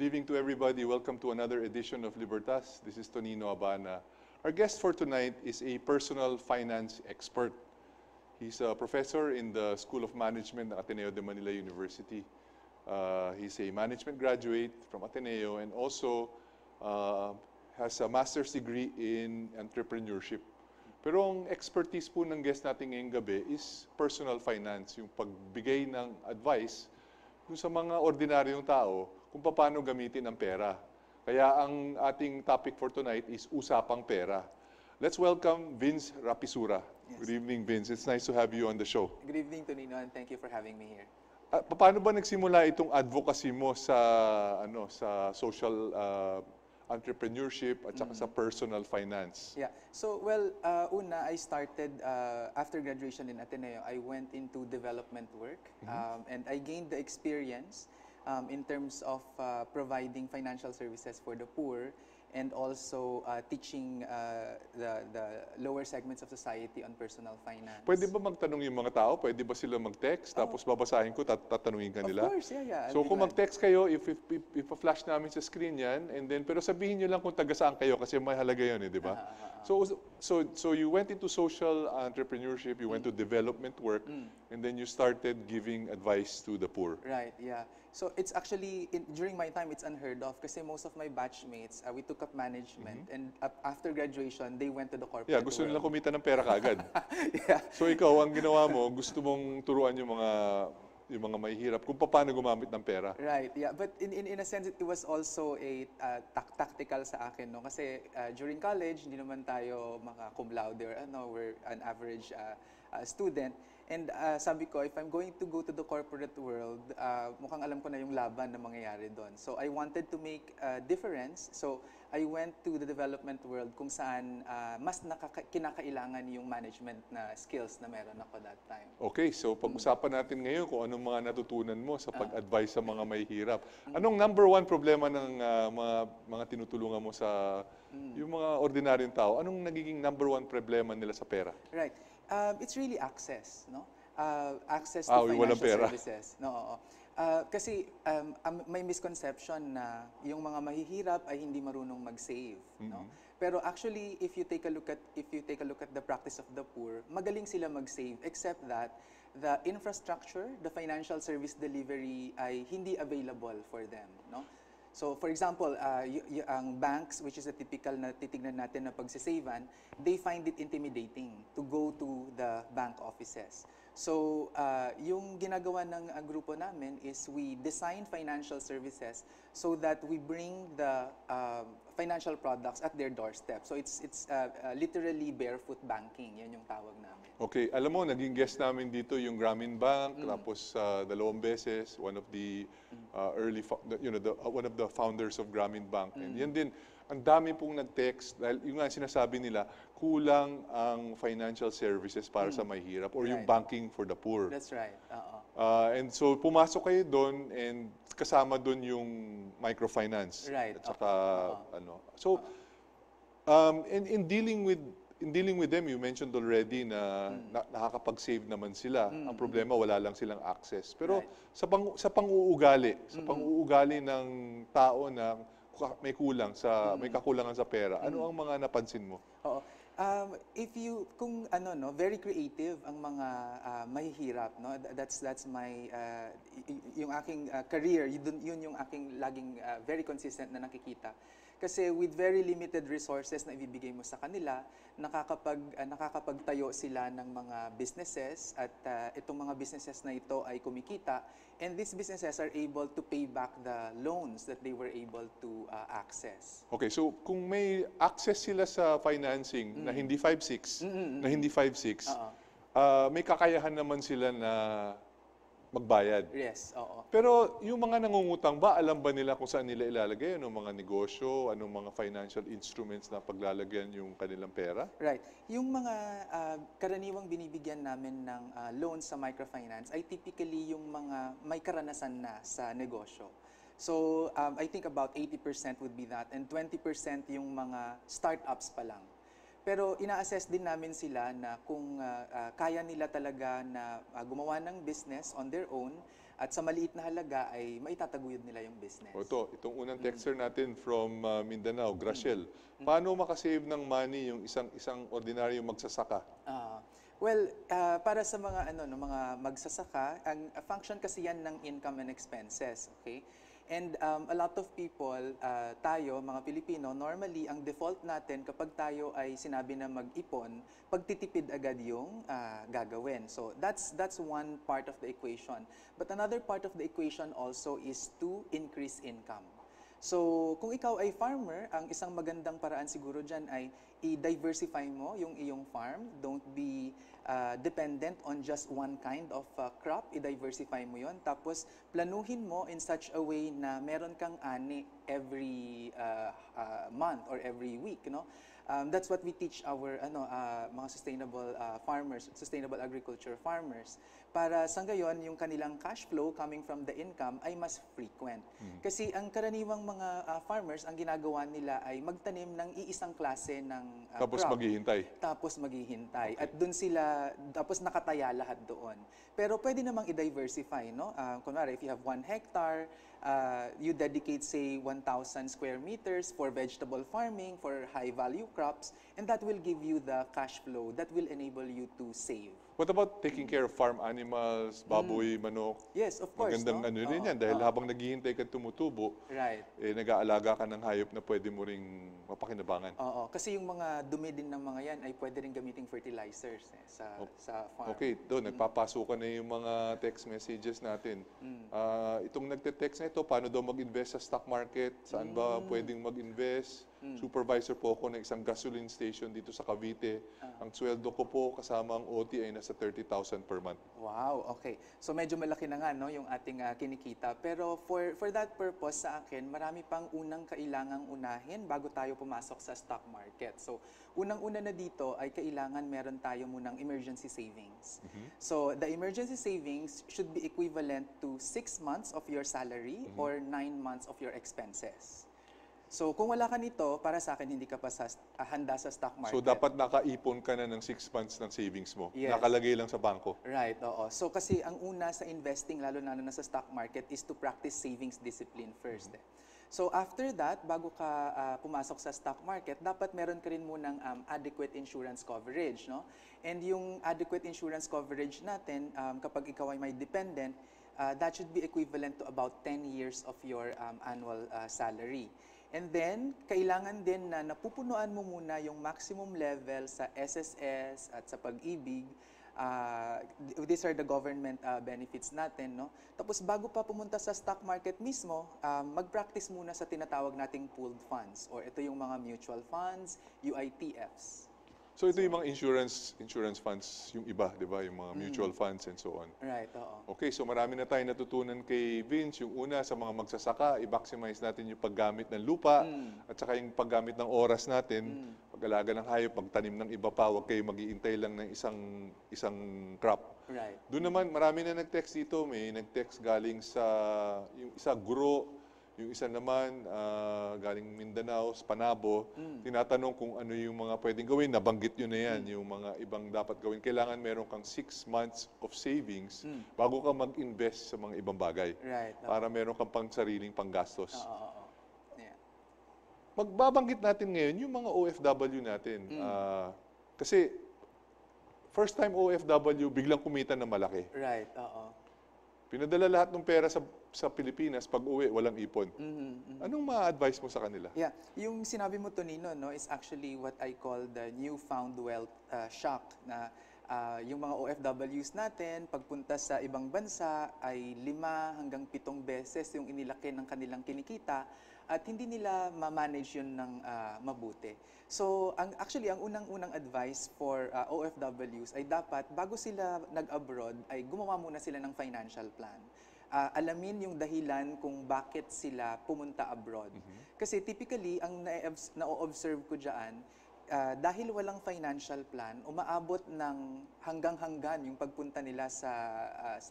Good evening to everybody. Welcome to another edition of Libertas. This is Tonino Abana. Our guest for tonight is a personal finance expert. He's a professor in the School of Management at Ateneo de Manila University. He's a management graduate from Ateneo and also has a master's degree in entrepreneurship. Pero ang expertise po ng guest natin ngayong gabi is personal finance, yung pagbigay ng advice yung sa mga ordinaryong tao kung paano gamitin ang pera. Kaya ang ating topic for tonight is Usapang Pera. Let's welcome Vince Rapisura. Yes. Good evening, Vince. It's nice to have you on the show. Good evening, Tonino, and thank you for having me here. Paano ba nagsimula itong advocacy mo sa sa social entrepreneurship at saka sa personal finance? Yeah. So, well, una, I started, after graduation in Ateneo, I went into development work, and I gained the experience in terms of providing financial services for the poor and also teaching the lower segments of society on personal finance. Pwede ba magtanong yung mga tao? Pwede ba sila mag-text? Tapos babasahin ko, tatanungin ka nila? Of course, yeah. So kung mag-text kayo, if-flash namin sa screen yan, and then, pero sabihin nyo lang kung taga saan kayo kasi may halaga yun, di ba? So you went into social entrepreneurship, you went to development work, and then you started giving advice to the poor. Right, yeah. So it's actually, during my time, it's unheard of kasi most of my batchmates, we took up management and after graduation, they went to the corporate Yeah, gusto world. nila kumita ng pera kaagad. Yeah. So ikaw, ang ginawa mo, gusto mong turuan yung mga mahihirap kung paano gumamit ng pera. Right, yeah. But in a sense, it was also a tactical sa akin, no? Kasi during college, hindi naman tayo mga cum laude or we're an average student. And sabi ko, if I'm going to go to the corporate world, mukhang alam ko na yung laban na mangyayari doon. So I wanted to make a difference. So I went to the development world kung saan mas kinakailangan yung management na skills na meron ako that time. Okay, so pag-usapan natin ngayon kung anong mga natutunan mo sa pag-advise sa mga mahihirap. Anong number one problema ng mga tinutulungan mo sa yung mga ordinaryong tao? Anong nagiging number one problema nila sa pera? Right. It's really access, no? Access to financial services. No, kasi may misconception na yung mga mahihirap ay hindi marunong mag-save, no? Pero actually, if you take a look at the practice of the poor, magaling sila mag-save, except that the infrastructure, the financial service delivery ay hindi available for them, no? So, for example, ang banks, which is a typical na titignan natin na pagsisavean, they find it intimidating to go to the bank offices. So, yung ginagawa ng grupo namin is we design financial services so that we bring the financial products at their doorstep. So, it's literally barefoot banking. Yan yung tawag namin. Okay, alam mo, naging guest namin dito yung Grameen Bank, tapos dalawang beses, one of the one of the founders of Grameen Bank. And yan din, ang dami pong nag-text dahil yung nga sinasabi nila, kulang ang financial services para sa mahihirap or yung banking for the poor. That's right. And so pumasok kayo doon and kasama doon yung microfinance. Right. At saka So in dealing with them, you mentioned already na nakakapag-save naman sila. Ang problema, wala lang silang access. Pero sa pang-uugali ng tao na may kakulangan sa pera, ano ang mga napansin mo? Oo. Kung very creative ang mga mahihirap, no? That's my yung aking career, yun yung aking laging very consistent na nakikita. Kasi with very limited resources na ibibigay mo sa kanila, nakakapagtayo sila ng mga businesses at itong mga businesses na ito ay kumikita, and these businesses are able to pay back the loans that they were able to access. Okay, so kung may access sila sa financing na hindi 5-6, may kakayahan naman sila na magbayad. Yes, oo. Pero yung mga nangungutang ba, alam ba nila kung saan nila ilalagay? Anong mga negosyo, anong mga financial instruments na paglalagyan yung kanilang pera? Right. Yung mga karaniwang binibigyan namin ng loans sa microfinance ay typically yung mga may karanasan na sa negosyo. So, I think about 80% would be that and 20% yung mga startups pa lang. Pero ina-assess din namin sila na kung kaya nila talaga na gumawa ng business on their own At sa maliit na halaga ay maitataguyod nila yung business. Itong unang texter natin from Mindanao, Graciel. Paano makasave ng money yung isang ordinaryong magsasaka? Para sa mga mga magsasaka, ang function kasi yan ng income and expenses, okay? And a lot of people, tayo, mga Pilipino, normally, ang default natin kapag tayo ay sinabi na mag-ipon, pagtitipid agad yung gagawin. So that's one part of the equation. But another part of the equation also is to increase income. So kung ikaw ay farmer, ang isang magandang paraan siguro dyan ay i-diversify mo yung iyong farm. Don't be dependent on just one kind of crop. I-diversify mo yon. Tapos planuhin mo in such a way na meron kang ani every month or every week, no? That's what we teach our mga sustainable farmers, sustainable agriculture farmers. Para sa ngayon, yung kanilang cash flow coming from the income ay mas frequent. Kasi ang karaniwang mga farmers, ang ginagawa nila ay magtanim ng iisang klase ng Tapos crop. maghihintay. Tapos maghihintay. Okay. At dun sila, tapos nakataya lahat doon. Pero pwede namang i-diversify, no? Kunwari, if you have 1 hectare, you dedicate, say, 1,000 square meters for vegetable farming, for high-value crops, and that will give you the cash flow that will enable you to save. What about taking care of farm animals, baboy, manok? Yes, of course. Magandang rin yan dahil habang naghihintay ka tumutubo, right. Nag-aalaga ka ng hayop na pwede mo ring mapakinabangan. Oo, kasi yung mga dumi din ng mga yan ay pwede rin gamiting fertilizers sa farm. Okay, doon, nagpapasukan na yung mga text messages natin. Itong nagte-text na ito, paano daw mag-invest sa stock market? Saan ba pwedeng mag-invest? Supervisor po ako ng isang gasoline station dito sa Cavite. Ang sweldo ko po kasama ang OT ay nasa 30,000 per month. Wow, okay. So medyo malaki na nga no, yung ating kinikita. Pero for that purpose sa akin, marami pang unang kailangang unahin bago tayo pumasok sa stock market. So unang-una na dito ay kailangan meron tayo munang emergency savings. So the emergency savings should be equivalent to 6 months of your salary or 9 months of your expenses. So kung wala ka nito, para sa akin hindi ka pa handa sa stock market. So dapat nakaipon ka na ng 6 months ng savings mo. Yes. Nakalagay lang sa bangko. Right, oo. So kasi ang una sa investing, lalo na sa stock market, is to practice savings discipline first. So after that, bago ka pumasok sa stock market, dapat meron ka rin munang adequate insurance coverage, no? And yung adequate insurance coverage natin, kapag ikaw ay may dependent, that should be equivalent to about 10 years of your annual salary. And then, kailangan din na napupunuan mo muna yung maximum level sa SSS at sa pag-ibig. These are the government benefits natin, no? Tapos bago pa pumunta sa stock market mismo, mag-practice muna sa tinatawag nating pooled funds, or ito yung mga mutual funds, UITFs. So ito yung mga insurance funds, yung iba, di ba? Yung mga mutual funds and so on. Right, oo. Okay, so marami na tayong natutunan kay Vince. Yung una, sa mga magsasaka, i-maximize natin yung paggamit ng lupa at saka yung paggamit ng oras natin. Pag-alaga ng hayop, pagtanim ng iba pa, huwag kayo mag-iintay lang ng isang crop. Right. Doon naman, marami na nag-text dito. May nag-text galing sa, yung isa guro, yung isa naman galing Mindanao, Panabo. Tinatanong kung ano yung mga pwedeng gawin. Nabanggit yun na yan, yung mga ibang dapat gawin. Kailangan meron kang 6 months of savings bago ka mag-invest sa mga ibang bagay. Right. Para meron kang pang sariling panggastos. Yeah. Magbabanggit natin ngayon yung mga OFW natin. Kasi first time OFW, biglang kumita na malaki. Right, oo. Pinadala lahat ng pera sa Pilipinas, pag uwi, walang ipon. Anong ma-advise mo sa kanila? Yeah, yung sinabi mo, Tonino, no, is actually what I call the newfound wealth shock, na yung mga OFWs natin, pagpunta sa ibang bansa, ay 5 hanggang 7 beses yung inilaki ng kanilang kinikita, at hindi nila ma-manage yun ng mabuti. So, actually, ang unang-unang advice for OFWs ay dapat, bago sila nag-abroad, ay gumawa muna sila ng financial plan. Alamin yung dahilan kung bakit sila pumunta abroad. Kasi typically, ang na-observe ko dyan, dahil walang financial plan, umaabot ng hanggang-hanggan yung pagpunta nila sa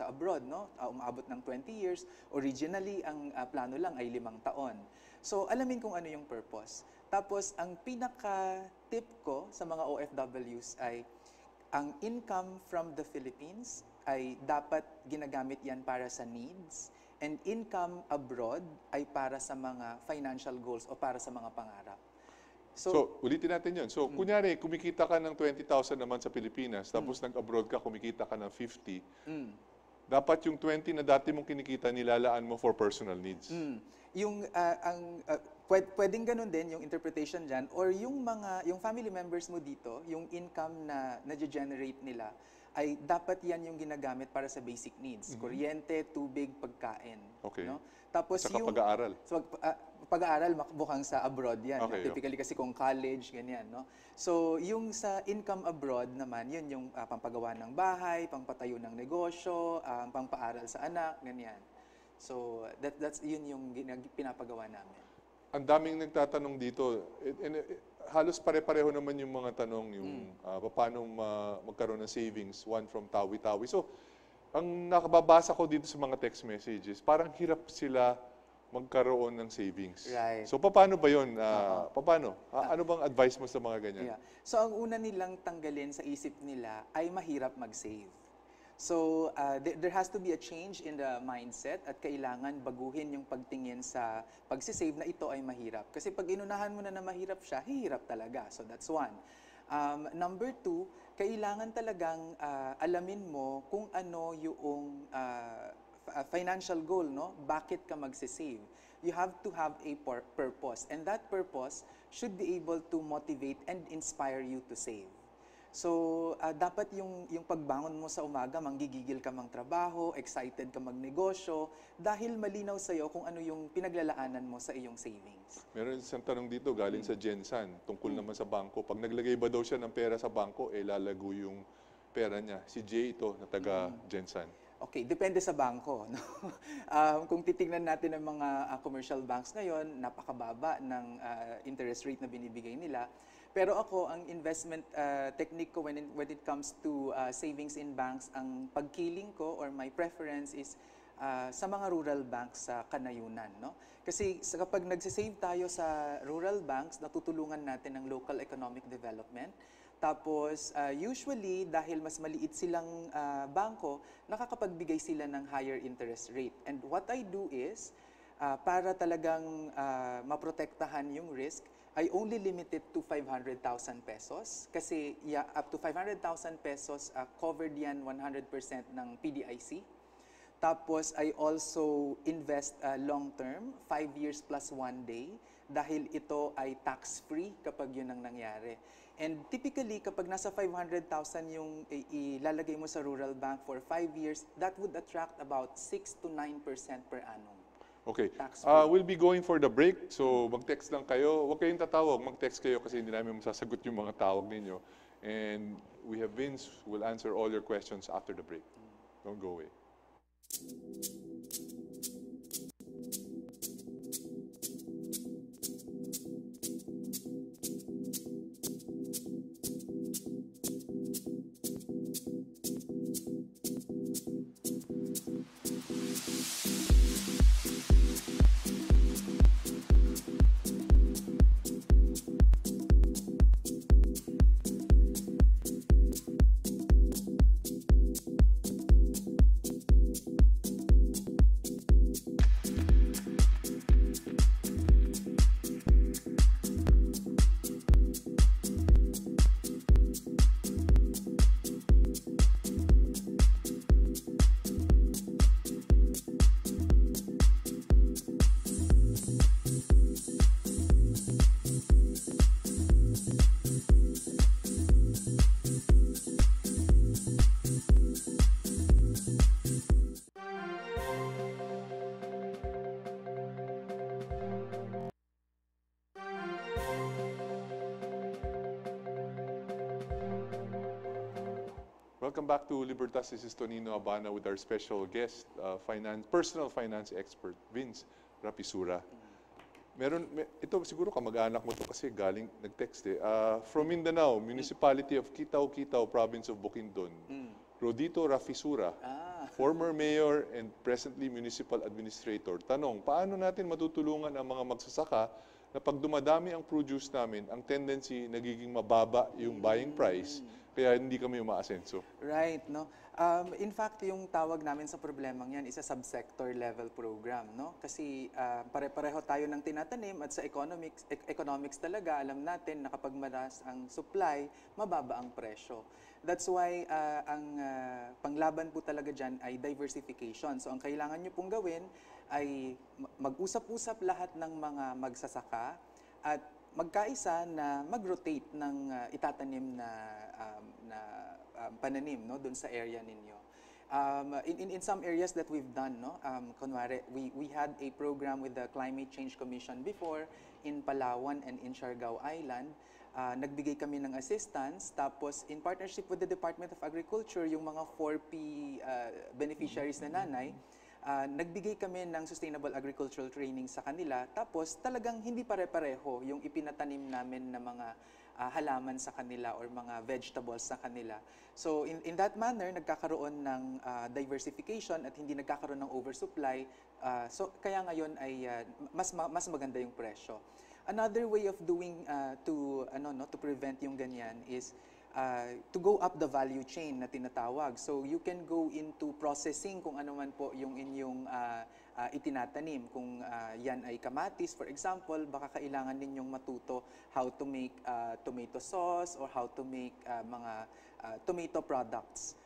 abroad, no? Umaabot ng 20 years. Originally, ang plano lang ay 5 taon. So, alamin kung ano yung purpose. Tapos, ang pinaka-tip ko sa mga OFWs ay ang income from the Philippines ay dapat ginagamit yan para sa needs, and income abroad ay para sa mga financial goals o para sa mga pangarap. So, ulitin natin yun. So, kunyari, kumikita ka ng 20,000 naman sa Pilipinas, tapos nag-abroad ka, kumikita ka ng 50, dapat yung 20 na dati mong kinikita, nilalaan mo for personal needs. Yung pwedeng ganun din yung interpretation diyan, or yung family members mo dito, yung income na na-generate nila ay dapat yan yung ginagamit para sa basic needs, kuryente, tubig, pagkain. Okay. No? Tapos saka yung pag-aaral. So, pag-aaral mukhang sa abroad yan. Okay, Typically kasi kung college, ganyan. No? So, yung sa income abroad naman, yun yung pampagawa ng bahay, pangpatayo ng negosyo, pangpaaral sa anak, ganyan. So, yun yung pinapagawa namin. Ang daming nagtatanong dito, halos pare-pareho naman yung mga tanong, yung paano magkaroon ng savings, one from Tawi-Tawi. So, ang nakababasa ko dito sa mga text messages, parang hirap sila magkaroon ng savings. Right. So, paano ba yun? Paano? Ano bang advice mo sa mga ganyan? Yeah. So, ang una nilang tanggalin sa isip nila ay mahirap mag-save. So, there has to be a change in the mindset at kailangan baguhin yung pagtingin sa pagsisave na ito ay mahirap. Kasi pag inunahan mo na mahirap siya, hihirap talaga. So, that's one. Number two, kailangan talagang alamin mo kung ano yung financial goal, no? Bakit ka magsisave? You have to have a purpose. And that purpose should be able to motivate and inspire you to save. So, dapat yung pagbangon mo sa umaga, manggigigil ka mang trabaho, excited ka magnegosyo, dahil malinaw sa'yo kung ano yung pinaglalaanan mo sa iyong savings. Meron isang tanong dito, galing sa Jensan, tungkol naman sa bangko. Pag naglagay ba daw siya ng pera sa bangko, lalago yung pera niya. Si Jay ito, na taga Jensan. Okay, depende sa bangko. No? Kung titingnan natin ang mga commercial banks ngayon, napakababa ng interest rate na binibigay nila. Pero ako, ang investment technique ko when it comes to savings in banks, ang pagkiling ko or my preference is sa mga rural banks sa kanayunan. No? Kasi kapag nagsisave tayo sa rural banks, natutulungan natin ang local economic development. Tapos, usually, dahil mas maliit silang bangko, nakakapagbigay sila ng higher interest rate. And what I do is, para talagang maprotektahan yung risk, I only limit it to 500,000 pesos. Kasi up to 500,000 pesos, covered yan 100% ng PDIC. Tapos, I also invest long-term, 5 years plus 1 day, dahil ito ay tax-free kapag yun ang nangyari. And typically, kapag nasa 500,000 yung ilalagay mo sa rural bank for 5 years, that would attract about 6 to 9% per annum. Okay. We'll be going for the break. So, mag-text lang kayo. Huwag kayong tatawag. Mag-text kayo kasi hindi namin masasagot yung mga tawag ninyo. And we have Vince who will answer all your questions after the break. Don't go away. Welcome back to Libertas. This is Tonino Abana with our special guest, personal finance expert, Vince Rapisura. Ito siguro kamag-anak mo to kasi galing, nag-text from Mindanao, Municipality of Quitaw-Quitaw, Province of Bukidnon. Rodito Rapisura, former mayor and presently municipal administrator. Tanong, paano natin matutulungan ang mga magsasaka na pag dumadami ang produce namin, ang tendency nagiging mababa yung buying price, kaya hindi kami umaasenso? Right, no? In fact, yung tawag namin sa problemang yan is a subsector level program, no? Kasi pare-pareho tayo ng tinatanim at sa economics talaga, alam natin na kapag mataas ang supply, mababa ang presyo. That's why ang panglaban po talaga dyan ay diversification. So ang kailangan nyo pong gawin ay mag-usap-usap lahat ng mga magsasaka at magkaisa na mag-rotate ng itatanim na pananim, no, doon sa area ninyo. In some areas that we've done, no, kunwari, we had a program with the Climate Change Commission before in Palawan and in Siargao Island. Nagbigay kami ng assistance, tapos in partnership with the Department of Agriculture, yung mga 4P beneficiaries na nanay, nagbigay kami ng sustainable agricultural training sa kanila, tapos talagang hindi pare-pareho yung ipinatanim namin na mga halaman sa kanila or mga vegetables sa kanila. So in that manner, nagkakaroon ng diversification at hindi nagkakaroon ng oversupply. So kaya ngayon ay mas maganda yung presyo. Another way of doing to prevent yung ganyan is to go up the value chain na tinatawag. So you can go into processing kung ano man po yung inyong itinatanim. Kung yan ay kamatis, for example, baka kailangan ninyong matuto how to make tomato sauce or how to make mga tomato products.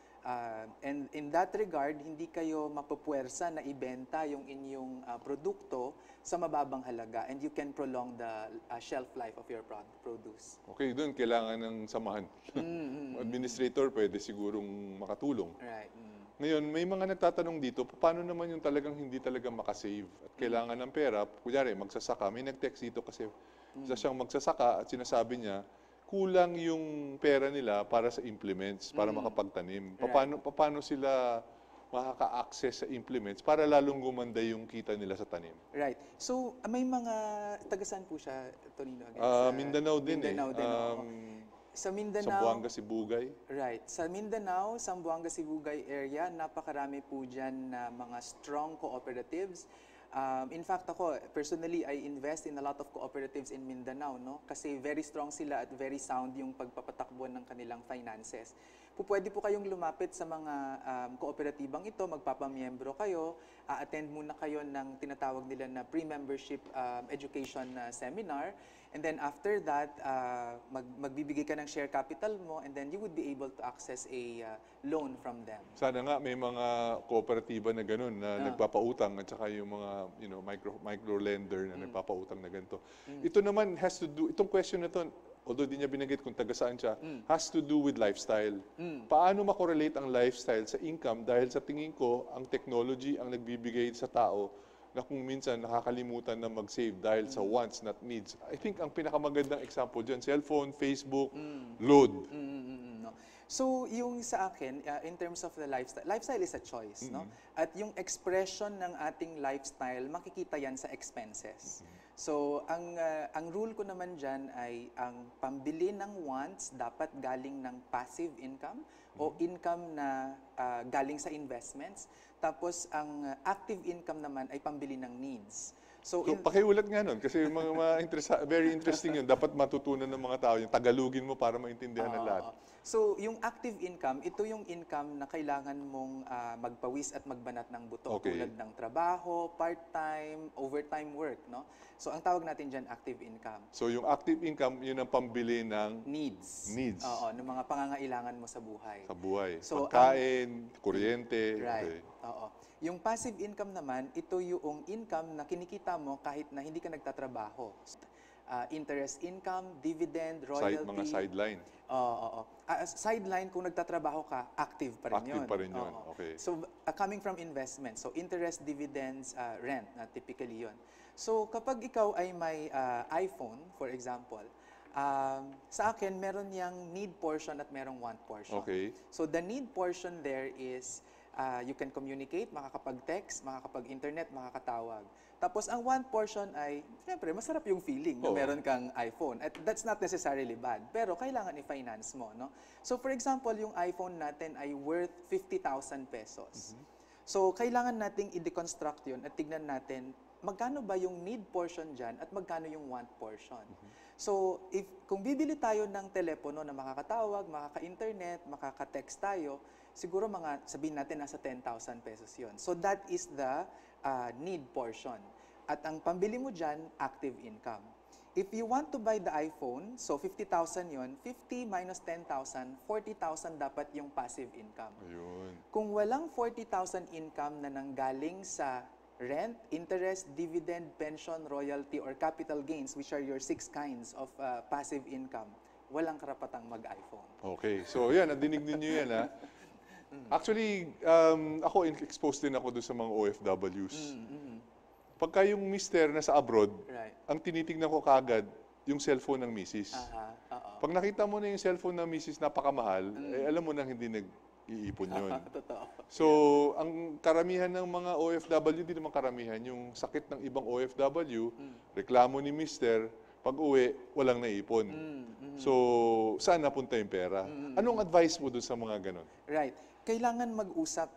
And in that regard, hindi kayo mapupuwersa na ibenta yung inyong produkto sa mababang halaga, and you can prolong the shelf life of your produce. Okay, doon kailangan ng samahan. Administrator pwede sigurong makatulong. Right. Ngayon, may mga nagtatanong dito, paano naman yung talagang hindi talaga makasave at kailangan ng pera? Kunyari, magsasaka. May nag-text dito kasi isa siyang magsasaka at sinasabi niya, kulang yung pera nila para sa implements, para makapagtanim. Paano sila makaka-access sa implements para lalong gumanda yung kita nila sa tanim? Right. So, may mga, taga-saan po siya, Tonino? Mindanao din. Sa Mindanao, Zamboanga, Sibugay. Right. Sa Mindanao, Zamboanga, Sibugay area, napakarami po dyan na mga strong cooperatives. In fact, ako, personally, I invest in a lot of cooperatives in Mindanao, no? Kasi very strong sila at very sound yung pagpapatakbo ng kanilang finances. Pwede po kayong lumapit sa mga kooperatibang ito, magpapamiyembro kayo, attend muna kayo ng tinatawag nila na pre-membership education seminar, and then after that, magbibigay ka ng share capital mo, and then you would be able to access a loan from them. Sana nga may mga kooperatiba na gano'n na nagpapautang at saka yung mga micro lender na nagpapautang na ganito. Ito naman has to do, itong question na to, although di niya binanggit kung taga saan siya, has to do with lifestyle. Paano makorelate ang lifestyle sa income? Dahil sa tingin ko, ang technology ang nagbibigay sa tao na kung minsan nakakalimutan na mag-save dahil sa wants, not needs. I think ang pinakamagandang example dyan, cellphone, Facebook, load. So, yung sa akin, in terms of the lifestyle is a choice, no? At yung expression ng ating lifestyle, makikita yan sa expenses. So, ang rule ko naman dyan ay ang pambili ng wants dapat galing ng passive income o income na galing sa investments. Tapos, ang active income naman ay pambili ng needs. So, pakiulat nga nun, kasi very interesting yun. Dapat matutunan ng mga tao yung Tagalogin mo para maintindihan ng lahat. So, yung active income, ito yung income na kailangan mong magpawis at magbanat ng buto. Okay. Tulad ng trabaho, part-time, overtime work, no? So, ang tawag natin dyan, active income. So, yung active income, yun ang pambili ng Needs. Needs. Ng mga pangangailangan mo sa buhay. Sa buhay. So, pagkain, kuryente. Right. Okay. Oo. Yung passive income naman, ito yung income na kinikita mo kahit na hindi ka nagtatrabaho. Interest income, dividend, royalty. Mga sideline. Sideline, kung nagtatrabaho ka, active pa rin yun. Active pa rin yun. Okay. So, coming from investment. So, interest, dividends, rent, typically yun. So, kapag ikaw ay may iPhone, for example, sa akin, meron yang need portion at merong want portion. Okay. So, the need portion there is you can communicate, makakapag-text, makakapag-internet, makakatawag. Tapos, ang one portion ay, siyempre, masarap yung feeling na meron kang iPhone. At that's not necessarily bad. Pero, kailangan i-finance mo, no? So, for example, yung iPhone natin ay worth 50,000 pesos. So, kailangan nating i-deconstruct yun at tignan natin magkano ba yung need portion dyan at magkano yung want portion. So, kung bibili tayo ng telepono na makakatawag, makaka-internet, makaka-text tayo, siguro sabihin natin nasa 10,000 pesos yon. So, that is the need portion. At ang pambili mo dyan, active income. If you want to buy the iPhone, so 50,000 yon, 50 minus 10,000, 40,000 dapat yung passive income. Ayun. Kung walang 40,000 income na nanggaling sa rent, interest, dividend, pension, royalty, or capital gains, which are your 6 kinds of passive income, walang karapatang mag-iPhone. Okay. So, yan. Nadinig ninyo yan, ha? Actually, ako exposed din ako doon sa mga OFWs. Pagka yung mister na sa abroad, ang tinitingnan ko kagad yung cellphone ng misis. Pag nakita mo na yung cellphone ng misis napakamahal, alam mo nang hindi nag-iipon yun. So, ang karamihan ng mga OFW, di naman karamihan, yung sakit ng ibang OFW, reklamo ni mister, pag uwi, walang naipon. So, saan napunta yung pera? Anong advice mo dun sa mga ganon? Right. Kailangan mag-usap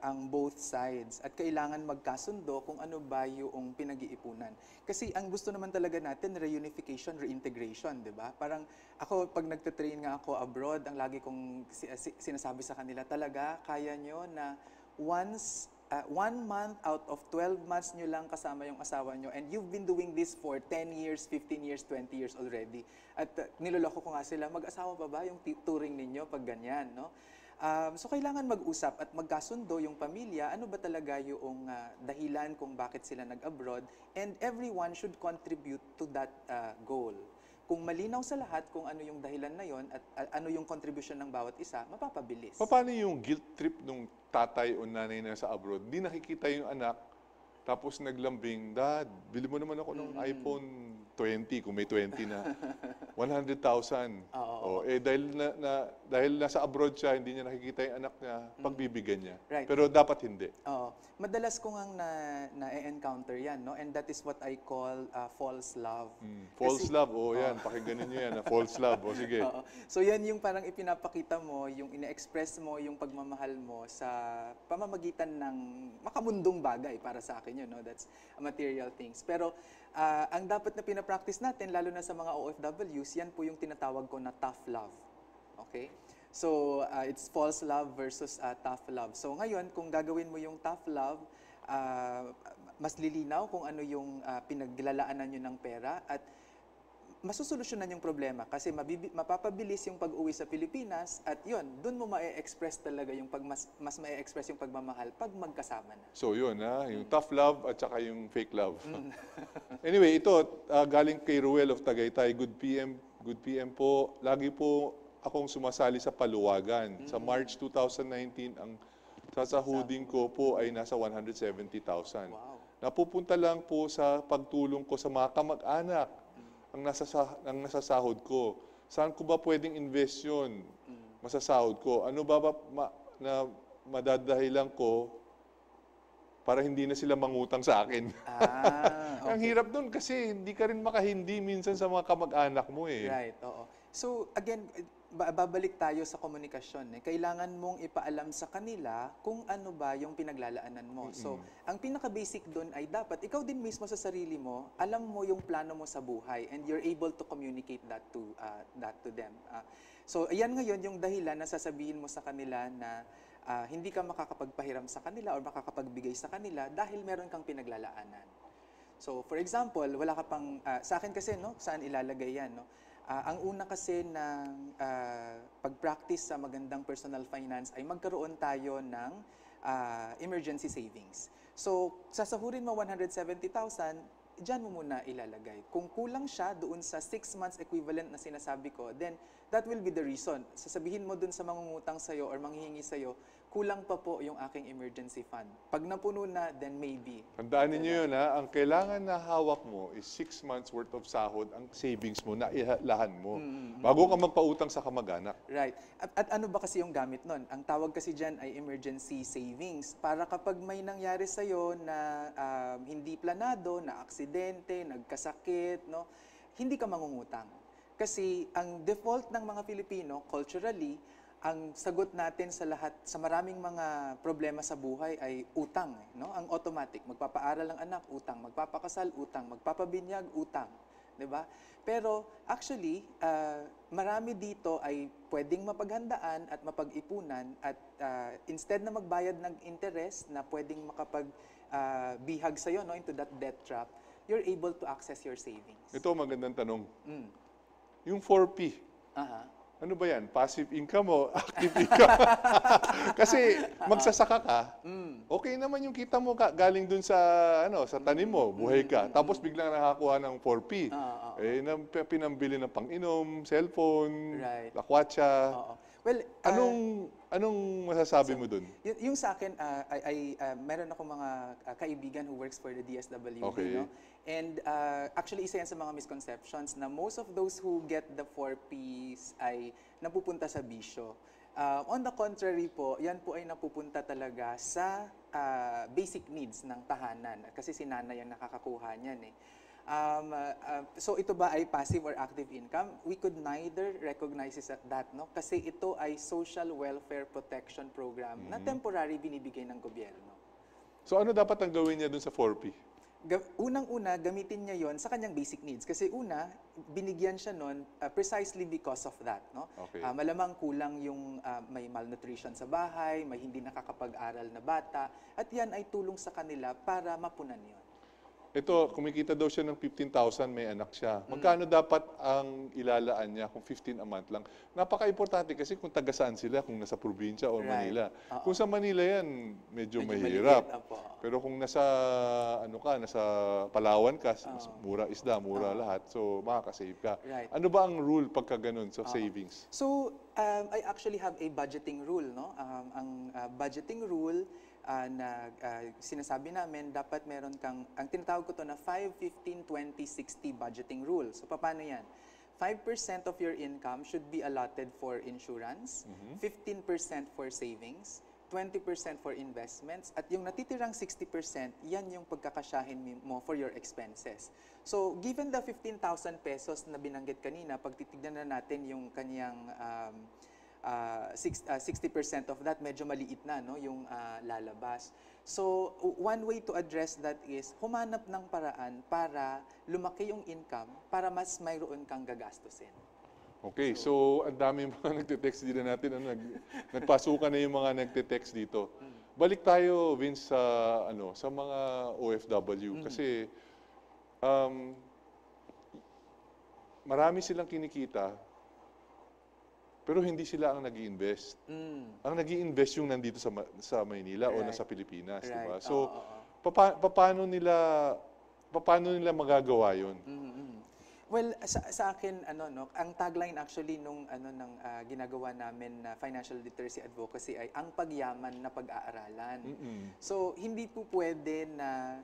ang both sides at kailangan magkasundo kung ano ba yung pinag-iipunan. Kasi ang gusto naman talaga natin, reunification, reintegration, di ba? Parang ako, pag nagtitrain nga ako abroad, ang lagi kong sinasabi sa kanila, talaga, kaya nyo na once, 1 month out of 12 months nyo lang kasama yung asawa nyo and you've been doing this for 10 years, 15 years, 20 years already. At niloloko ko nga sila, mag-asawa pa ba yung touring ninyo pag ganyan, no? So, kailangan mag-usap at magkasundo yung pamilya, ano ba talaga yung dahilan kung bakit sila nag-abroad, and everyone should contribute to that goal. Kung malinaw sa lahat kung ano yung dahilan na yon at ano yung contribution ng bawat isa, mapapabilis. Paano yung guilt trip ng tatay o nanay na sa abroad? Di nakikita yung anak, tapos naglambing, Dad, bili mo naman ako ng iPhone 20, kung may 20 na. 100,000. Dahil nasa abroad siya, hindi niya nakikita yung anak niya, pagbibigyan niya. Right. Pero dapat hindi. Madalas ko ngang na-encounter yan, no? And that is what I call false love. False love, yan. Pakinggan niyo yan, false love. Sige. So yan yung parang ipinapakita mo, yung ine-express mo, yung pagmamahal mo sa pamamagitan ng makamundong bagay para sa akin yun, no? That's material things. Pero ang dapat na pinapractice natin, lalo na sa mga OFWs, yan po yung tinatawag ko na tough love. Okay? So, it's false love versus tough love. So, ngayon, kung gagawin mo yung tough love, mas lilinaw kung ano yung pinaglalaanan nyo ng pera at masusolusyonan yung problema kasi mapapabilis yung pag-uwi sa Pilipinas at yun, dun mo ma-express talaga yung mas ma-express yung pagmamahal pag magkasama na. So yun, yung tough love at saka yung fake love. Anyway, ito, galing kay Ruel of Tagaytay, good PM po. Lagi po akong sumasali sa paluwagan. Sa March 2019, ang sasahudin ko po ay nasa 170,000. Wow. Napupunta lang po sa pagtulong ko sa mga kamag-anak ang nasasahod ko. Saan ko ba pwedeng invest yun? Masasahod ko. Ano ba na madadahilan ko para hindi na sila mangutang sa akin? Okay. Ang hirap dun kasi hindi ka rin makahindi minsan sa mga kamag-anak mo eh. Right, oo. So again, babalik tayo sa komunikasyon. Kailangan mong ipaalam sa kanila kung ano ba yung pinaglalaanan mo. So, ang pinaka-basic doon ay dapat ikaw din mismo sa sarili mo, alam mo yung plano mo sa buhay and you're able to communicate that to them. So, ayan ngayon yung dahilan na sasabihin mo sa kanila na hindi ka makakapagpahiram sa kanila or makakapagbigay sa kanila dahil meron kang pinaglalaanan. So, for example, wala ka pang, sa akin kasi, no, saan ilalagay yan, no? Ang una kasi ng pag-practice sa magandang personal finance ay magkaroon tayo ng emergency savings. So, sasahurin mo 170,000, dyan mo muna ilalagay. Kung kulang siya doon sa 6 months equivalent na sinasabi ko, then that will be the reason. Sasabihin mo doon sa mangungutang sa'yo or manghihingi sa'yo, kulang pa po yung aking emergency fund. Pag napuno na, then maybe. Tandaan niyo yun, ha? Ang kailangan na hawak mo is 6 months worth of sahod, ang savings mo, na ilahan mo. Bago ka magpautang sa kamag-anak. Right. At ano ba kasi yung gamit nun? Ang tawag kasi dyan ay emergency savings. Para kapag may nangyari sa'yo na hindi planado, na aksidente, nagkasakit, no, hindi ka mangungutang. Kasi ang default ng mga Pilipino, culturally, ang sagot natin sa lahat, sa maraming mga problema sa buhay ay utang. No? Ang automatic, magpapaaral ang anak, utang. Magpapakasal, utang. Magpapabinyag, utang. 'di ba? Pero actually, marami dito ay pwedeng mapaghandaan at mapag-ipunan at instead na magbayad ng interest na pwedeng bihag sa'yo, no, into that debt trap, you're able to access your savings. Ito, magandang tanong. Yung 4P, ano ba yan? Passive income o active income? Kasi magsasaka ka, okay naman yung kita mo galing dun sa sa tanim mo, buhay ka. Tapos biglang nakakuha ng 4P. Pinambili ng pang-inom, cellphone, lakwatsa. Well, anong masasabi mo dun? Yung sa akin, meron ako mga kaibigan who works for the DSWD, Okay. no? And actually, isa yan sa mga misconceptions na most of those who get the 4Ps ay napupunta sa bisyo. On the contrary po, yan po ay napupunta talaga sa basic needs ng tahanan. Kasi si nanay ang nakakakuha niyan eh. So ito ba ay passive or active income? We could neither recognize that, no? Kasi ito ay social welfare protection program na temporary binibigay ng gobyerno. So ano dapat ang gawin niya dun sa 4P? Unang-una, gamitin niya yon sa kanyang basic needs. Kasi una, binigyan siya nun precisely because of that, no? Okay. Malamang kulang yung may malnutrition sa bahay, may hindi nakakapag-aral na bata, at yan ay tulong sa kanila para mapunan yon. Ito, kumikita daw siya ng 15,000, may anak siya. Magkano dapat ang ilalaan niya kung 15 a month lang? Napaka-importante kasi kung taga saan sila, kung nasa probinsya o Manila. Kung sa Manila yan, medyo mahirap. Pero kung nasa nasa Palawan ka, mura isda, mura lahat, so makakasave ka. Ano ba ang rule pagka ganun sa savings? So, I actually have a budgeting rule, no? Ang budgeting rule na sinasabi namin, dapat meron kang, ang tinatawag ko to na 5-15-20-60 budgeting rule. So, paano yan? 5% of your income should be allotted for insurance, 15% for savings, 20% for investments, at yung natitirang 60%, yan yung pagkakasyahin mo for your expenses. So, given the 15,000 pesos na binanggit kanina, pag titignan na natin yung kanyang 60% of that, medyo maliit na, no, yung lalabas. So, one way to address that is humanap ng paraan para lumaki yung income para mas mayroon kang gagastusin. Okay, so ang dami mga nagte-text dito natin, nagpasukan na yung mga nagte-text dito. Balik tayo, Vince, sa mga OFW kasi marami silang kinikita pero hindi sila ang nag-i-invest. Ang nag-i-invest yung nandito sa Maynila o nasa Pilipinas, di ba? So paano nila magagawa 'yon? Well, sa akin ang tagline actually nung ginagawa namin na financial literacy advocacy ay ang pagyaman na pag-aaralan. So hindi po pwede na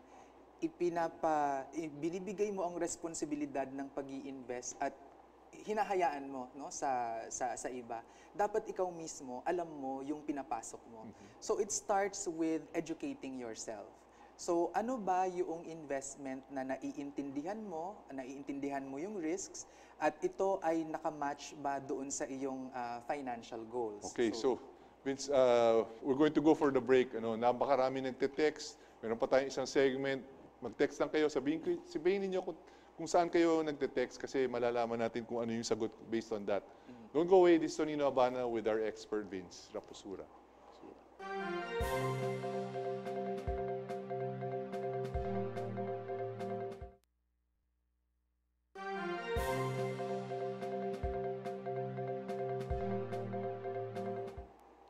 binibigay mo ang responsibilidad ng pag-i-invest at hinahayaan mo, no, sa iba. Dapat ikaw mismo alam mo yung pinapasok mo. So it starts with educating yourself. So ano ba yung investment na naiintindihan mo yung risks, at ito ay nakamatch ba doon sa iyong financial goals? Okay, so Vince, we're going to go for the break. Napakarami nagte-text. Meron pa tayong isang segment. Mag-text lang kayo. Sabihin niyo kung saan kayo nagte-text kasi malalaman natin kung ano yung sagot based on that. Don't go away. This is Tonino Abana with our expert, Vince Rapisura.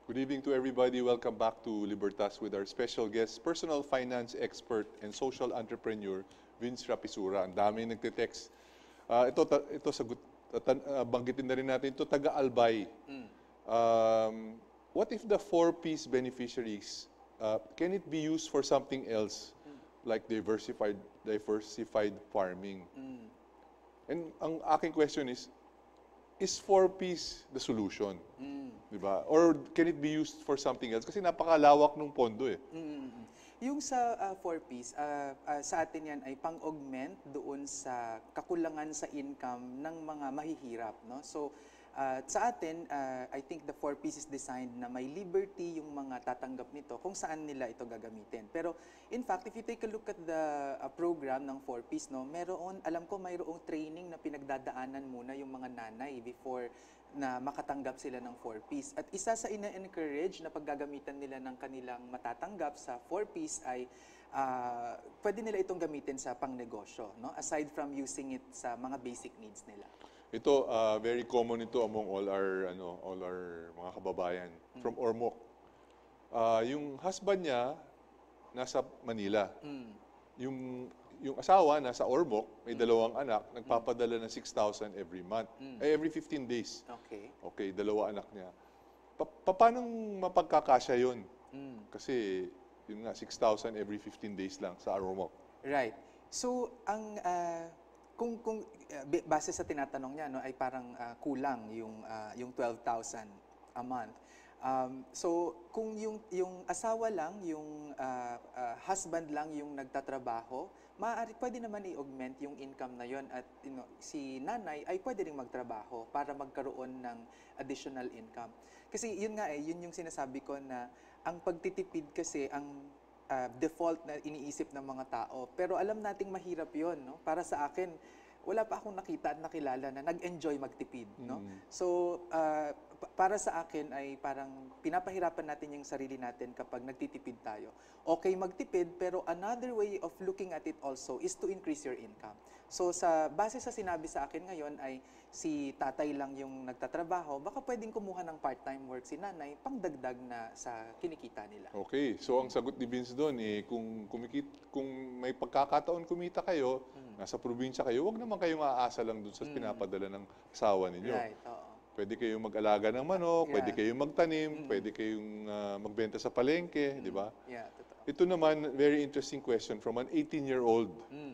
Good evening to everybody. Welcome back to Libertas with our special guest, personal finance expert and social entrepreneur, Vince Rapisura. Ang dami nagte-text. Ito sagot, banggitin na rin natin, ito taga-Albay. What if the 4Ps beneficiaries, can it be used for something else, like diversified farming? And ang aking question is 4Ps the solution? Diba? Or can it be used for something else? Kasi napakalawak ng pondo eh. Yung sa 4Ps, sa atin yan ay pang-augment doon sa kakulangan sa income ng mga mahihirap, no? So, Sa atin, I think the 4Ps is designed na may liberty yung mga tatanggap nito kung saan nila ito gagamitin. Pero in fact, if you take a look at the program ng 4Ps, no, alam ko mayroong training na pinagdadaanan muna yung mga nanay before na makatanggap sila ng 4Ps. At isa sa ina-encourage na paggagamitan nila ng kanilang matatanggap sa 4Ps ay pwede nila itong gamitin sa pangnegosyo, no? Aside from using it sa mga basic needs nila. Ito, very common ito among all our mga kababayan from Ormoc. Yung husband niya nasa Manila. Yung asawa nasa Ormoc, may 2 anak, nagpapadala ng 6,000 every month. Every 15 days. Okay, 2 anak niya. Paano mapagkakasya yun? Kasi yun nga, 6,000 every 15 days lang sa Ormoc. Right. So, kung base sa tinatanong niya, no, ay parang kulang yung 12,000 a month. So kung yung asawa lang, yung husband lang yung nagtatrabaho, pwede naman i-augment yung income na yon, at si nanay ay pwede ring magtrabaho para magkaroon ng additional income. Kasi yun nga yun yung sinasabi ko na ang pagtitipid kasi ang default na iniisip ng mga tao. Pero alam nating mahirap yon, no? Para sa akin, wala pa akong nakita at nakilala na nag-enjoy magtipid, no? So, para sa akin ay parang pinapahirapan natin yung sarili natin kapag nagtitipid tayo. Okay magtipid, pero another way of looking at it also is to increase your income. So, base sa sinabi sa akin ngayon ay si tatay lang yung nagtatrabaho, baka pwedeng kumuha ng part-time work si nanay, pangdagdag na sa kinikita nila. Okay, so ang sagot ni Vince doon, kung may pagkakataon kumita kayo, nasa probinsya kayo, huwag naman kayong aasa lang doon sa pinapadala ng asawa ninyo. Right, oo. Pwede kayong mag-alaga ng manok, pwede kayong magtanim, pwede kayong magbenta sa palengke, di ba? Yeah, totoo. Ito naman, very interesting question from an 18-year-old.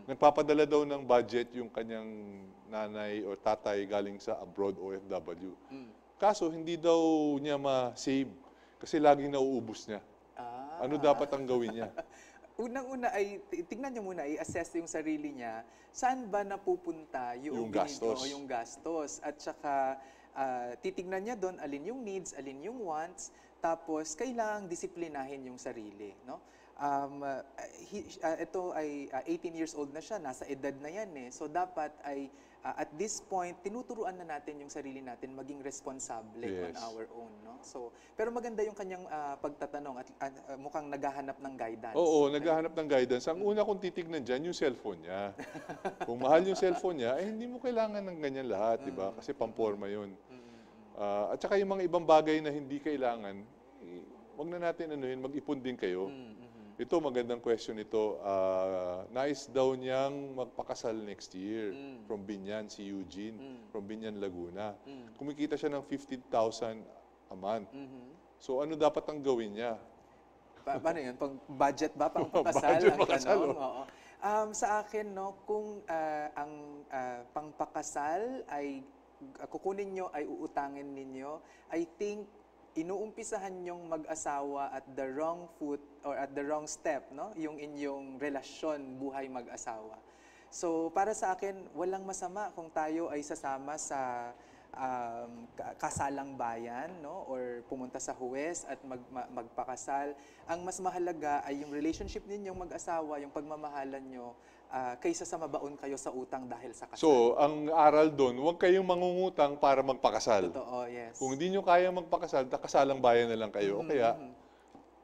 Nagpapadala daw ng budget yung kanyang nanay o tatay galing sa abroad, OFW. Kaso, hindi daw niya ma-save kasi laging nauubos niya. Ano dapat ang gawin niya? Unang-una ay, tingnan niyo muna, i-assess yung sarili niya, saan ba napupunta yung gastos. Yung gastos. At saka, titignan niya doon alin yung needs, alin yung wants, tapos kailangang disiplinahin yung sarili, no? Ito ay 18 years old na siya, nasa edad na yan eh. So dapat ay at this point tinuturuan na natin yung sarili natin maging responsable on our own, no? So pero maganda yung kanyang pagtatanong at mukhang naghahanap ng guidance. Oo, naghahanap ng guidance. Ang una kong titignan diyan yung cellphone niya. Kung mahal yung cellphone niya, hindi mo kailangan ng ganyan lahat, di ba? Kasi pamporma yun. At saka yung mga ibang bagay na hindi kailangan, wag na natin mag-ipon din kayo. Ito, magandang question ito. Nais daw niyang magpakasal next year from Binyan, si Eugene, from Binyan, Laguna. Kumikita siya ng 15,000 a month. So, ano dapat ang gawin niya? Paano yun? Budget ba? Pangpakasal? Budget pakasal, Oo. Sa akin, no, kung ang pangpakasal ay kukunin nyo, ay uutangin ninyo, I think inuumpisahan nyong mag-asawa at the wrong foot or at the wrong step, no? Yung inyong relasyon, buhay mag-asawa. So, para sa akin, walang masama kung tayo ay sasama sa kasalang bayan, no? Or pumunta sa huwes at magpakasal. Ang mas mahalaga ay yung relationship ninyong mag-asawa, yung pagmamahalan nyo, kaysa sa mabaon kayo sa utang dahil sa kasal. So, ang aral doon, huwag kayong mangungutang para magpakasal. Totoo, yes. Kung hindi nyo kaya magpakasal, kasalang bayan na lang kayo. O kaya,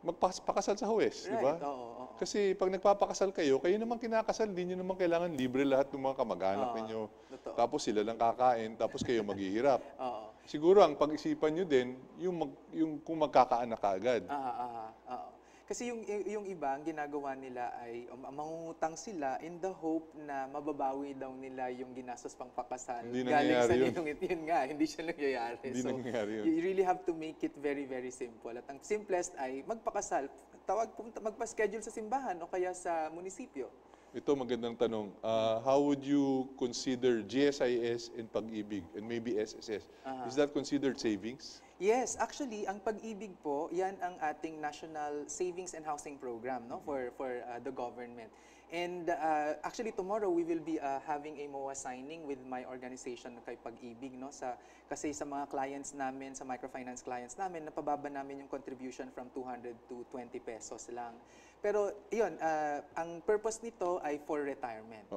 magpakasal sa huwes, di ba? Oo. Kasi pag nagpapakasal kayo, kayo naman kinakasal, di nyo naman kailangan libre lahat ng mga kamag-anak ninyo. Totoo. Tapos sila lang kakain, tapos kayo maghihirap. Oo. Siguro ang pag-isipan nyo din, yung kung magkakaanak ka agad. Oo. Kasi yung iba, ang ginagawa nila ay mangungutang sila in the hope na mababawi daw nila yung ginastos pang pakasal. Hindi galing sa nangyayari ninong yun nga, hindi siya nangyayari. Hindi So, nangyayari yun. you really have to make it very, very simple. At ang simplest ay magpakasal. Magpa-schedule sa simbahan o kaya sa munisipyo. Ito magandang tanong. How would you consider GSIS and Pag-ibig and maybe SSS? Is that considered savings? Yes, actually, ang Pag-ibig po, yan ang ating National Savings and Housing Program, no, for the government. And actually tomorrow we will be having a MOA signing with my organization kay Pag-ibig, no? Kasi sa mga clients namin, sa microfinance clients namin, napababa namin yung contribution from 200 to 20 pesos lang. Pero yun, ang purpose nito ay for retirement.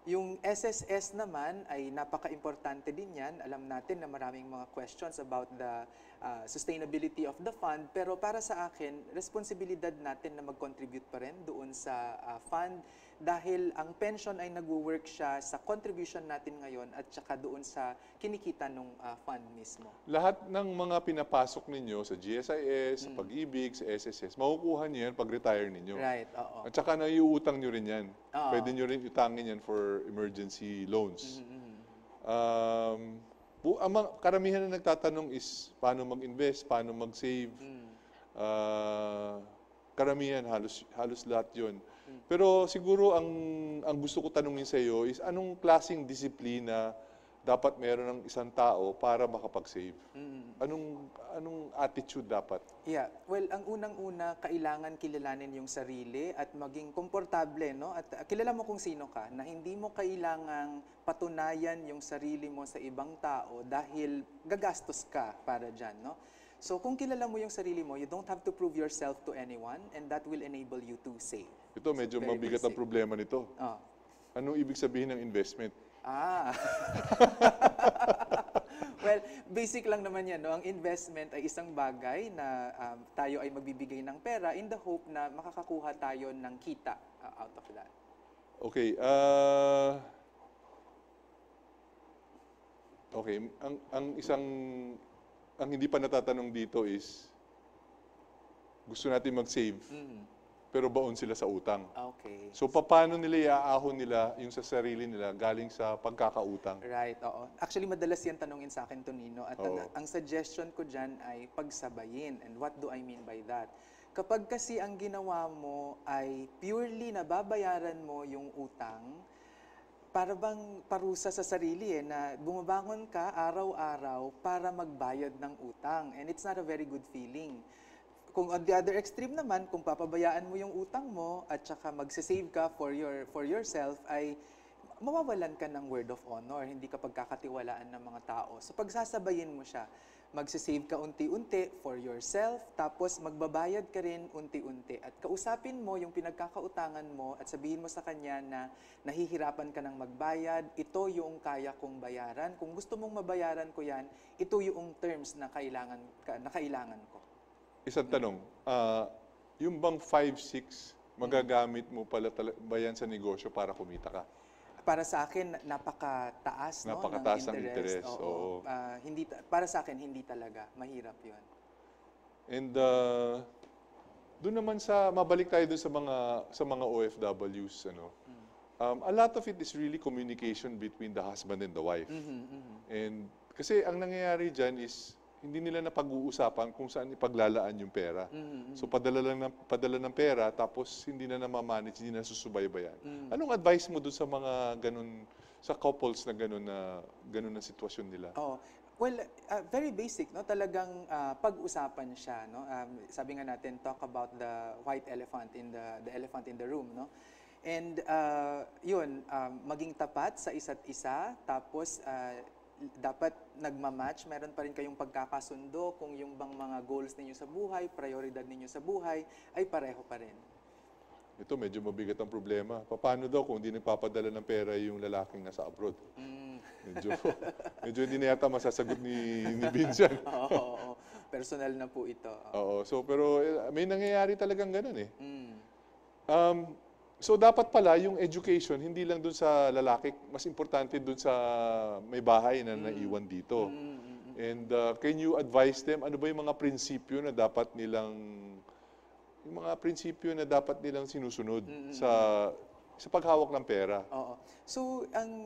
Yung SSS naman ay napaka-importante din yan. Alam natin na maraming mga questions about the sustainability of the fund. Pero para sa akin, responsibilidad natin na mag-contribute pa rin doon sa fund dahil ang pension ay nag-work siya sa contribution natin ngayon at saka doon sa kinikita ng fund mismo. Lahat ng mga pinapasok ninyo sa GSIS, sa Pag-ibig, sa SSS, makukuha niyo yan pag-retire ninyo. Right, oo. At saka naiuutang nyo rin yan. Pwede nyo rin utangin yan for emergency loans. Karamihan na nagtatanong is paano mag-invest, paano mag-save. Karamihan, halos lahat yun. Pero siguro ang gusto ko tanungin sa iyo is anong klaseng disiplina dapat meron ng isang tao para makapag-save? Anong attitude dapat? Yeah, well, ang unang-una, kailangan kilalanin yung sarili at maging komportable, no? At kilala mo kung sino ka, na hindi mo kailangang patunayan yung sarili mo sa ibang tao dahil gagastos ka para dyan, no? So kung kilala mo yung sarili mo, you don't have to prove yourself to anyone and that will enable you to save. Ito, medyo mabigat ang problema nito. Anong ibig sabihin ng investment? Well, basic lang naman yan, no? Ang investment ay isang bagay na tayo ay magbibigay ng pera in the hope na makakakuha tayo ng kita out of that. Okay. Okay. Ang hindi pa natatanong dito is, gusto natin mag-save, pero baon sila sa utang. Okay. So, paano nila iaahon nila yung sa sarili nila galing sa pagkakautang? Right, oo. Actually, madalas yan tanungin sa akin, Tonino. At ang suggestion ko dyan ay pagsabayin. And what do I mean by that? Kapag kasi ang ginawa mo ay purely na babayaran mo yung utang, para bang parusa sa sarili na bumabangon ka araw-araw para magbayad ng utang. And it's not a very good feeling. Kung on the other extreme naman, kung papabayaan mo yung utang mo at saka magsisave ka for yourself, ay mawawalan ka ng word of honor, hindi ka pagkakatiwalaan ng mga tao. So pagsasabayin mo siya, magsisave ka unti-unti for yourself, tapos magbabayad ka rin unti-unti. At kausapin mo yung pinagkakautangan mo at sabihin mo sa kanya na nahihirapan ka ng magbayad, ito yung kaya kong bayaran. Kung gusto mong mabayaran ko yan, ito yung terms na kailangan ko. Isang tanong, yung bang 5-6 magagamit mo pala ba yan sa negosyo para kumita ka? Para sa akin, napakataas, no, napakataas ng interest. Oo. Para sa akin, hindi talaga. Mahirap yun. And doon naman mabalik tayo doon sa mga OFWs, ano. A lot of it is really communication between the husband and the wife. And kasi ang nangyayari dyan is hindi nila napag-uusapan kung saan ipaglalaan yung pera. So padala ng pera tapos hindi na namamanage, hindi na susubaybayan. Anong advice mo doon sa mga ganun, sa couples na ganun na sitwasyon nila? Well, very basic, no? Talagang pag-usapan siya, no? Sabi nga natin, talk about the white elephant the elephant in the room, no? And yun, maging tapat sa isa't isa, tapos dapat nagmamatch, meron pa rin kayong pagkakasundo kung yung bang mga goals ninyo sa buhay, prioridad ninyo sa buhay, ay pareho pa rin. Ito, medyo mabigat ang problema. Paano daw kung hindi nagpapadala ng pera yung lalaking nasa abroad? Medyo hindi na yata masasagot ni Vincent. Oo, personal na po ito. Oo, pero may nangyayari talagang ganun eh. So dapat pala yung education, hindi lang dun sa lalaki, mas importante dun sa may bahay na naiwan dito. And can you advise them, ano ba yung mga prinsipyo na dapat nilang sinusunod sa paghawak ng pera? Oo. So ang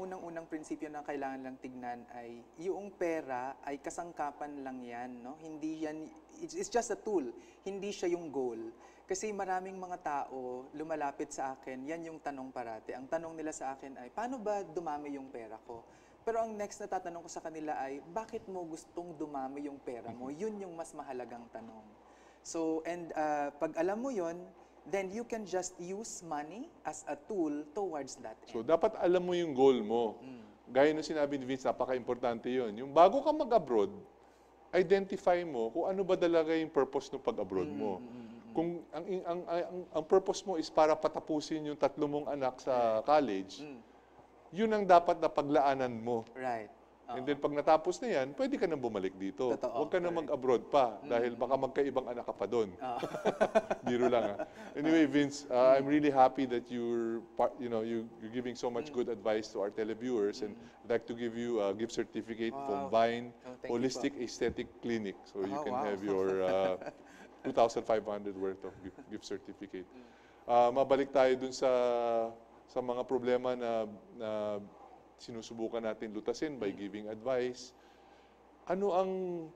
unang-unang prinsipyo na kailangan lang tignan ay yung pera ay kasangkapan lang yan, no? Hindi yan, it's just a tool, hindi siya yung goal. Kasi maraming mga tao lumalapit sa akin, yan yung tanong parate. Ang tanong nila sa akin ay, paano ba dumami yung pera ko? Pero ang next na tatanong ko sa kanila ay, bakit mo gustong dumami yung pera mo? Yun yung mas mahalagang tanong. So, and pag alam mo yun, then you can just use money as a tool towards that end. So, dapat alam mo yung goal mo. Gaya ng sinabi ni Vince, napaka-importante yun. Yung bago ka mag-abroad, identify mo kung ano ba talaga yung purpose ng pag-abroad mo. Kung ang purpose mo is para patapusin yung 3 mong anak sa college, yun ang dapat na paglaanan mo. Right. And then pag natapos na yan, pwede ka nang bumalik dito. Totoo. Huwag ka na mag-abroad pa dahil baka magkaibang anak ka pa doon. Biro lang. Anyway, Vince, I'm really happy that you're giving so much good advice to our televiewers, and I'd like to give you a gift certificate from Vine Holistic Aesthetic Clinic, so you can have your 2,500 worth of gift certificate. Mabalik tayo dun sa mga problema na sinusubukan natin lutasin by giving advice. Ano ang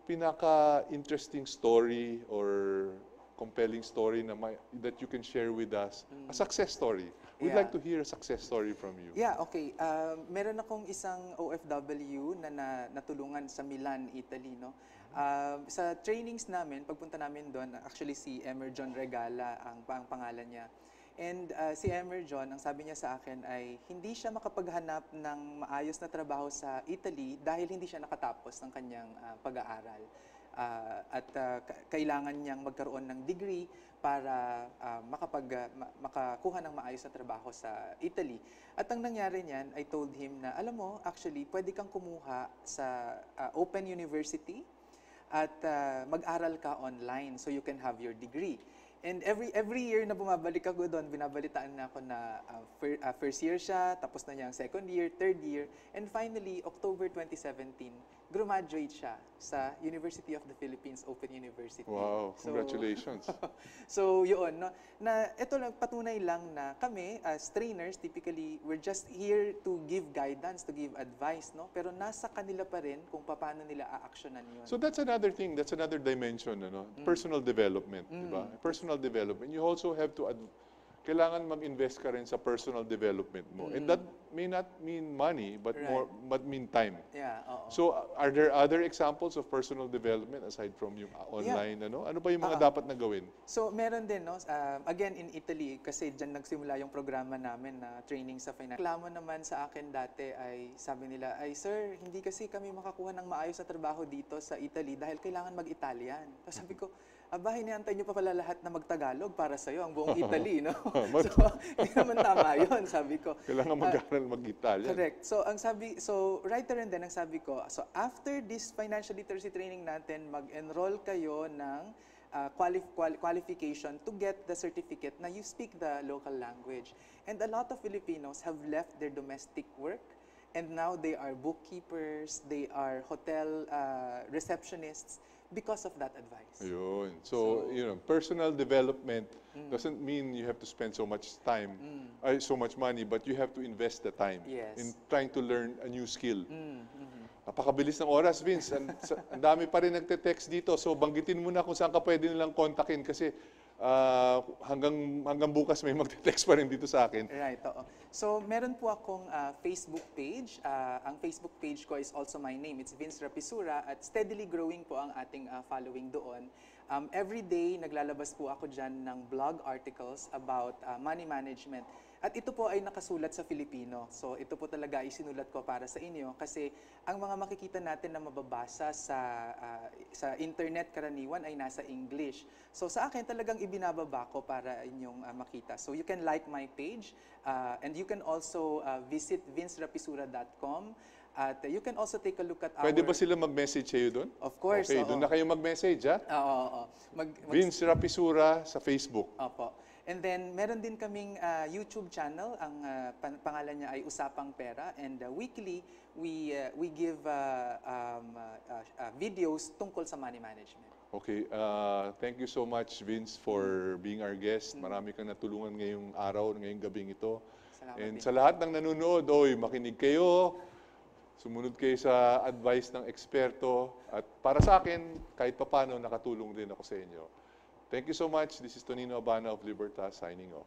pinaka-interesting story or compelling story that you can share with us? A success story. We'd like to hear a success story from you. Yeah, okay. Meron akong isang OFW na natulungan sa Milan, Italy. No? Sa trainings namin, pagpunta namin doon, actually si Emerjon Regala ang pangalan niya. And si Emerjon, ang sabi niya sa akin ay hindi siya makapaghanap ng maayos na trabaho sa Italy dahil hindi siya nakatapos ng kanyang pag-aaral. Kailangan niyang magkaroon ng degree para makakuha ng maayos na trabaho sa Italy. At ang nangyari niyan, I told him na, alam mo, actually, pwede kang kumuha sa Open University at mag-aral ka online so you can have your degree. And every year na bumabalik ako doon, binabalitaan na ako na first year siya, tapos na niya ang second year, third year, and finally, October 2017, graduate siya sa University of the Philippines Open University. Wow, congratulations. So yun, no, na ito lang, patunay lang na kami as trainers, typically, we're just here to give guidance, to give advice, no? Pero nasa kanila pa rin kung paano nila a-actionan yun. So that's another thing, that's another dimension, ano? Personal development, di ba? Personal development. You also have to kailangan mag-invest ka rin sa personal development mo. And that may not mean money, but but mean time. Yeah, So, are there other examples of personal development aside from yung online, ano? Ano pa yung mga dapat na gawin? So, meron din, no? Again, in Italy, kasi dyan nagsimula yung programa namin na training sa finance. Reklamo naman sa akin dati ay, sabi nila, ay, sir, hindi kasi kami makakuha ng maayos na trabaho dito sa Italy dahil kailangan mag-Italian. So, sabi ko, hinihantay niyo pa pala lahat na mag-Tagalog para sa'yo, ang buong Italy, no? So, hindi naman tama yun, sabi ko. Kailangan mag-aral mag-Italian. Correct. So, right there and then, ang sabi ko, so after this financial literacy training natin, mag-enroll kayo ng qualification to get the certificate na you speak the local language. And a lot of Filipinos have left their domestic work, and now they are bookkeepers, they are hotel receptionists, because of that advice. Ayun. So, personal development doesn't mean you have to spend so much time, so much money, but you have to invest the time in trying to learn a new skill. Napakabilis ng oras, Vince. Ang dami pa rin nagte-text dito. So, banggitin mo na kung saan ka pwede nilang kontakin kasi hanggang bukas may magte-text pa rin dito sa akin. Right, oo. So, meron po akong Facebook page. Ang Facebook page ko is also my name. It's Vince Rapisura at steadily growing po ang ating following doon. Every day, naglalabas po ako dyan ng blog articles about money management. At ito po ay nakasulat sa Filipino. So, ito po talaga isinulat ko para sa inyo kasi ang mga makikita natin na mababasa sa internet karaniwan ay nasa English. So, sa akin talagang ibinababa ko para inyong makita. So, you can like my page and you can also visit vincerapisura.com. At you can also take a look at our... Pwede ba sila mag-message sa'yo doon? Of course. Okay, doon na kayo mag-message, ha? Oo. Vince Rapisura sa Facebook. Opo. And then, meron din kaming YouTube channel. Ang pangalan niya ay Usapang Pera. And weekly, we give videos tungkol sa money management. Okay. Thank you so much, Vince, for being our guest. Marami kang natulungan ngayong araw, ngayong gabing ito. Salamat And din. sa lahat ng nanonood, makinig kayo. Sumunod kayo sa advice ng eksperto. At para sa akin, kahit papano, nakatulong din ako sa inyo. Thank you so much. This is Tonino Abana of Libertas signing off.